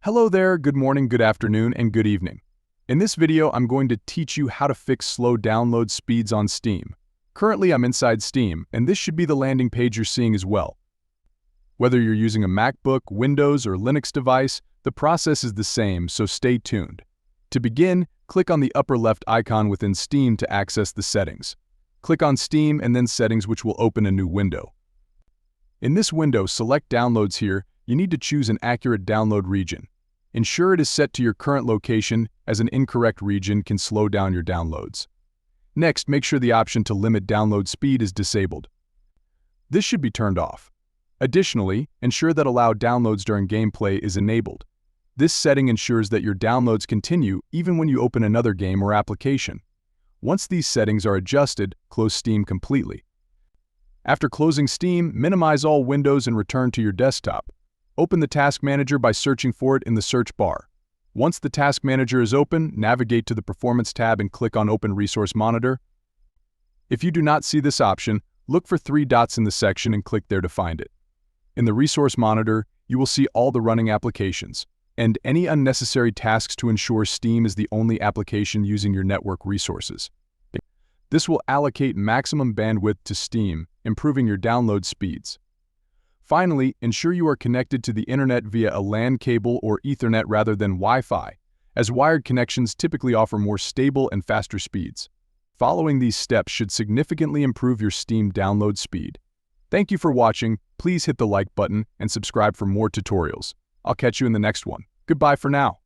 Hello there, good morning, good afternoon, and good evening. In this video, I'm going to teach you how to fix slow download speeds on Steam. Currently, I'm inside Steam, and this should be the landing page you're seeing as well. Whether you're using a MacBook, Windows, or Linux device, the process is the same, so stay tuned. To begin, click on the upper left icon within Steam to access the settings. Click on Steam and then Settings, which will open a new window. In this window, select Downloads here. You need to choose an accurate download region. Ensure it is set to your current location, as an incorrect region can slow down your downloads. Next, make sure the option to limit download speed is disabled. This should be turned off. Additionally, ensure that Allow Downloads during gameplay is enabled. This setting ensures that your downloads continue even when you open another game or application. Once these settings are adjusted, close Steam completely. After closing Steam, minimize all windows and return to your desktop. Open the Task Manager by searching for it in the search bar. Once the Task Manager is open, navigate to the Performance tab and click on Open Resource Monitor. If you do not see this option, look for 3 dots in the section and click there to find it. In the Resource Monitor, you will see all the running applications and any unnecessary tasks to ensure Steam is the only application using your network resources. This will allocate maximum bandwidth to Steam, improving your download speeds. Finally, ensure you are connected to the internet via a LAN cable or Ethernet rather than Wi-Fi, as wired connections typically offer more stable and faster speeds. Following these steps should significantly improve your Steam download speed. Thank you for watching. Please hit the like button and subscribe for more tutorials. I'll catch you in the next one. Goodbye for now.